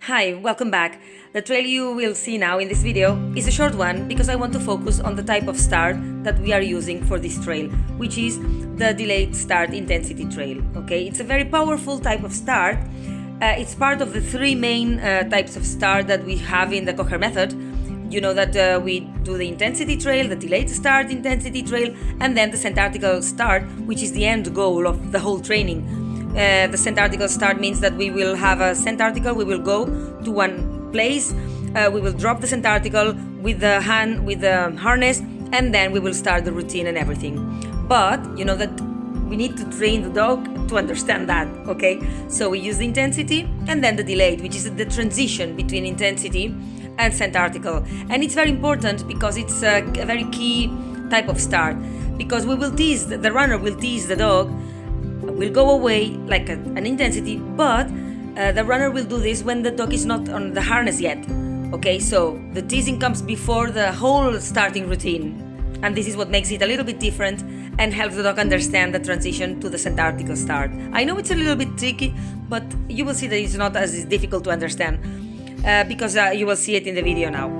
Hi, welcome back. The trail you will see now in this video is a short one because I want to focus on the type of start that we are using for this trail, which is the delayed start intensity trail. Okay, it's a very powerful type of start. It's part of the three main types of start that we have in the Kocher method. You know that we do the intensity trail, the delayed start intensity trail, and then the center start, which is the end goal of the whole training. The center start means that we will have a center, we will go to one place, we will drop the center with the harness, and then we will start the routine and everything. But you know that we need to train the dog to understand that, okay? So we use the intensity and then the delayed, which is the transition between intensity and center and it's very important because it's a very key type of start, because we will tease, the runner will tease the dog, will go away like an intensity, but the runner will do this when the dog is not on the harness yet. Okay, so the teasing comes before the whole starting routine, and this is what makes it a little bit different and helps the dog understand the transition to the center start. I know it's a little bit tricky, but you will see that it's not as difficult to understand because you will see it in the video now.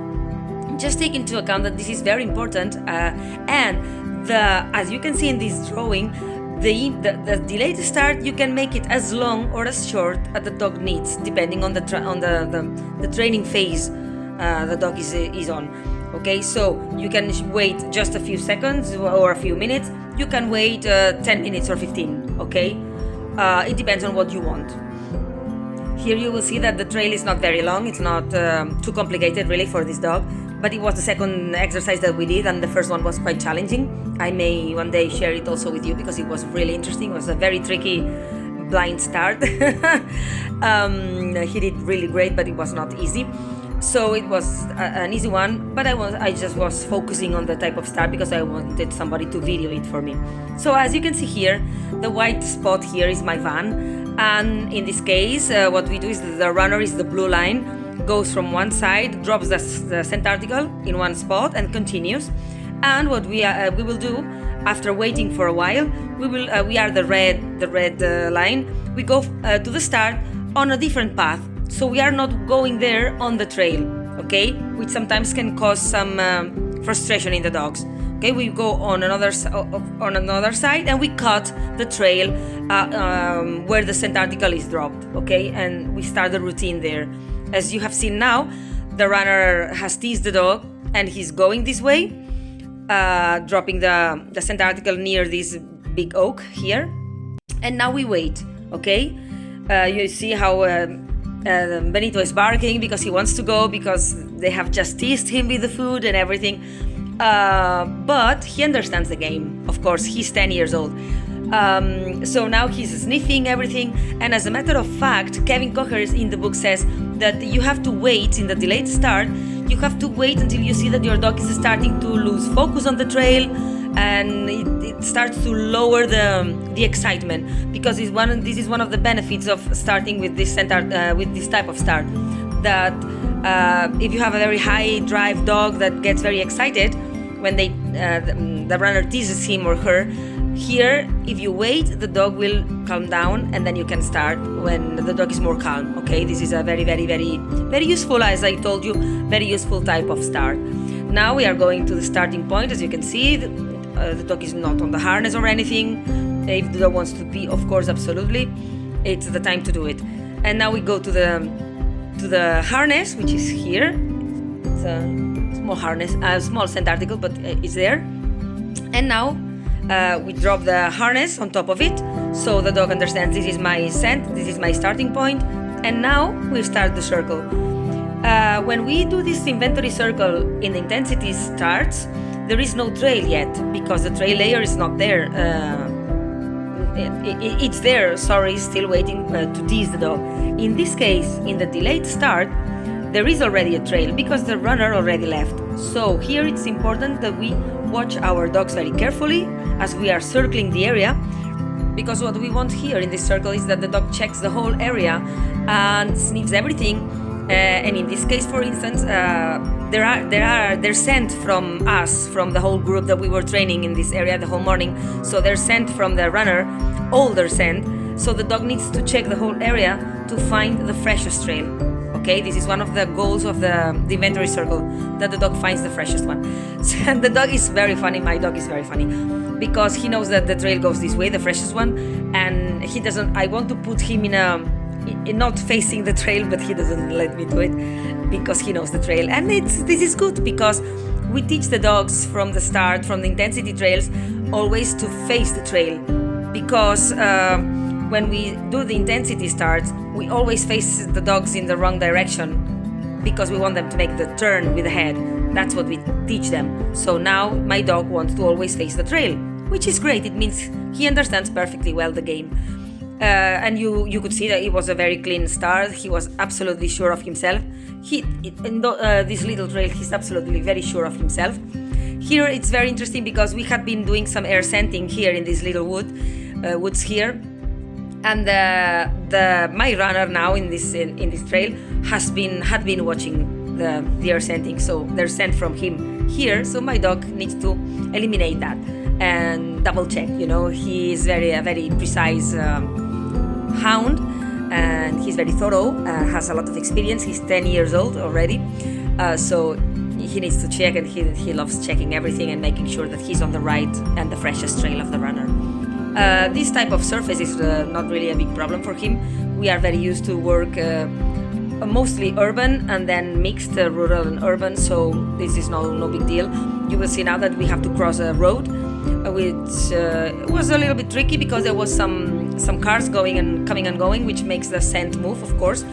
Just take into account that this is very important, and as you can see in this drawing, the delayed start, you can make it as long or as short as the dog needs, depending on the training phase the dog is on. Okay, so you can wait just a few seconds or a few minutes. You can wait 10 minutes or 15. Okay, it depends on what you want. Here you will see that the trail is not very long. It's not too complicated really for this dog, but it was the second exercise that we did, and the first one was quite challenging. I may one day share it also with you because it was really interesting. It was a very tricky blind start. He did really great, but it was not easy. So it was an easy one, but I just was focusing on the type of start because I wanted somebody to video it for me. So as you can see here, the white spot here is my van, and in this case what we do is the runner is the blue line, goes from one side, drops the center in one spot and continues. And what we will do after waiting for a while, we are the red line. We go to the start on a different path, so we are not going there on the trail, okay? Which sometimes can cause some frustration in the dogs. Okay, we go on another side and we cut the trail where the center is dropped, okay? And we start the routine there. As you have seen now, the runner has teased the dog and he's going this way, dropping the center near this big oak here. And now we wait, okay? You see how Benito is barking because he wants to go, because they have just teased him with the food and everything. But he understands the game, of course, he's 10 years old. So now he's sniffing everything, and as a matter of fact, Kevin Kocher in the book says that you have to wait in the delayed start. You have to wait until you see that your dog is starting to lose focus on the trail, and it starts to lower the excitement, because this is one of the benefits of starting with this with this type of start. That if you have a very high drive dog that gets very excited when the runner teases him or her, here, if you wait, the dog will calm down, and then you can start when the dog is more calm. Okay, this is a very, very, very, very useful, as I told you, very useful type of start. Now we are going to the starting point. As you can see, the dog is not on the harness or anything. If the dog wants to pee, of course, absolutely, it's the time to do it. And now we go to the harness, which is here. It's a small harness, a small center, but it's there. And now we drop the harness on top of it, so the dog understands this is my scent, this is my starting point, and now we start the circle. When we do this inventory circle in the intensity starts, there is no trail yet, because the trail layer is not there. It's there, sorry, still waiting to tease the dog. In this case, in the delayed start, there is already a trail because the runner already left. So here it's important that we watch our dogs very carefully as we are circling the area, because what we want here in this circle is that the dog checks the whole area and sniffs everything. And in this case, for instance, they're sent from us, from the whole group that we were training in this area the whole morning. So they're sent from the runner, all they're sent. So the dog needs to check the whole area to find the freshest trail. Okay, this is one of the goals of the inventory circle, that the dog finds the freshest one. And the dog is very funny. My dog is very funny because he knows that the trail goes this way, the freshest one, and he doesn't. I want to put him in not facing the trail, but he doesn't let me do it because he knows the trail. And this is good because we teach the dogs from the start, from the intensity trails, always to face the trail, because when we do the intensity starts, we always face the dogs in the wrong direction because we want them to make the turn with the head. That's what we teach them. So now my dog wants to always face the trail, which is great. It means he understands perfectly well the game. And you could see that it was a very clean start. He was absolutely sure of himself. In this little trail, he's absolutely very sure of himself. Here it's very interesting because we had been doing some air scenting here in this little woods here. And my runner now in this trail had been watching the air scenting, so they're sent from him here. So my dog needs to eliminate that and double check. He is a very precise hound, and he's very thorough. Has a lot of experience. He's 10 years old already, so he needs to check, and he loves checking everything and making sure that he's on the right and the freshest trail of the runner. This type of surface is not really a big problem for him. We are very used to work mostly urban and then mixed rural and urban, so this is no big deal. You will see now that we have to cross a road, which was a little bit tricky because there was some cars coming and going, which makes the scent move, of course.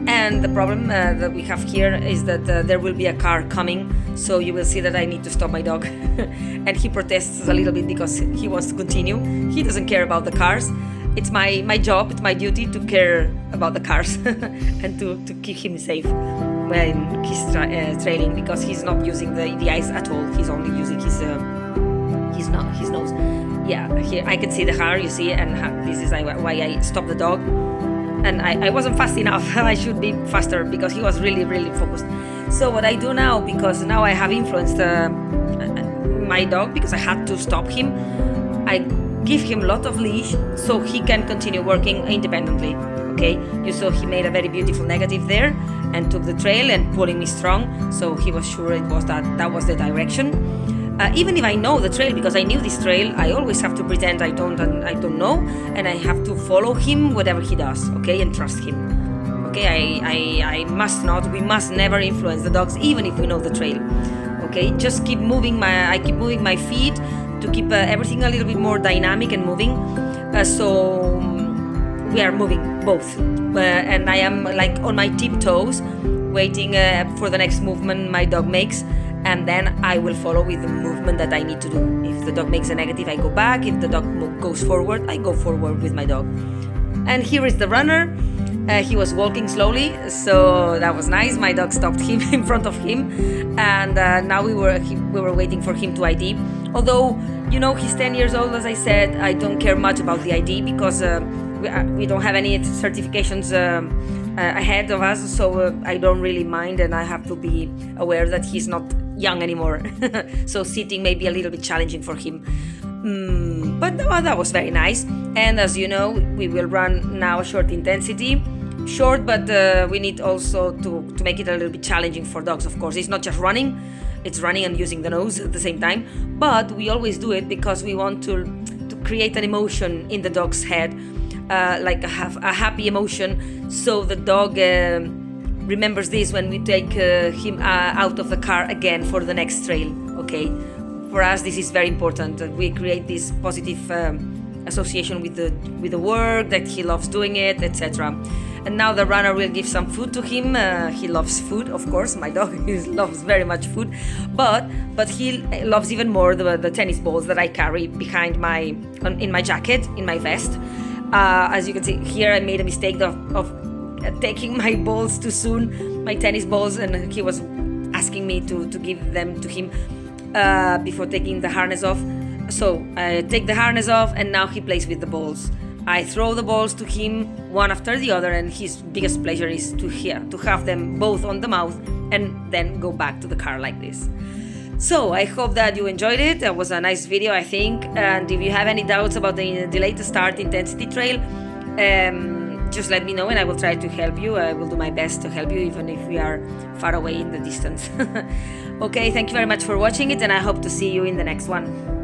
And the problem that we have here is that there will be a car coming, so you will see that I need to stop my dog. And he protests a little bit because he wants to continue. He doesn't care about the cars. It's my job, it's my duty to care about the cars and to keep him safe when he's trailing, because he's not using the ice at all. He's only using his nose. Yeah, here I can see the hair, you see, and this is why I stopped the dog. And I wasn't fast enough. I should be faster because he was really, really focused. So what I do now, because now I have influenced my dog, because I had to stop him, I give him a lot of leash so he can continue working independently. Okay, you saw he made a very beautiful negative there and took the trail and pulling me strong, so he was sure it was that was the direction. Even if I know the trail, because I knew this trail, I always have to pretend I don't know, and I have to follow him whatever he does, okay, and trust him. Okay, we must never influence the dogs, even if we know the trail. Okay, just keep moving my feet to keep everything a little bit more dynamic and moving. So we are moving both, and I am like on my tiptoes, waiting for the next movement my dog makes. And then I will follow with the movement that I need to do. If the dog makes a negative, I go back. If the dog goes forward, I go forward with my dog. And here is the runner. He was walking slowly, so that was nice. My dog stopped him in front of him, and now we were waiting for him to ID. Although, he's 10 years old, as I said, I don't care much about the ID because we don't have any certifications ahead of us, so I don't really mind, and I have to be aware that he's not young anymore. So sitting may be a little bit challenging for him. But that was very nice. And as you know, we will run now short intensity. Short, but we need also to make it a little bit challenging for dogs, of course. It's not just running, it's running and using the nose at the same time. But we always do it because we want to create an emotion in the dog's head, like a happy emotion, so the dog remembers this when we take him out of the car again for the next trail. Okay, for us this is very important. We create this positive association with the work, that he loves doing it, etc. And now the runner will give some food to him. He loves food, of course. My dog loves very much food, but he loves even more the tennis balls that I carry behind in my jacket, in my vest. As you can see here, I made a mistake of taking my balls too soon, my tennis balls, and he was asking me to give them to him before taking the harness off. So I take the harness off, and now he plays with the balls. I throw the balls to him one after the other, and his biggest pleasure is to have them both on the mouth and then go back to the car like this. So I hope that you enjoyed it. That was a nice video, I think. And if you have any doubts about the latest start intensity trail, just let me know and I will try to help you. I will do my best to help you, even if we are far away in the distance. Okay, thank you very much for watching it, and I hope to see you in the next one.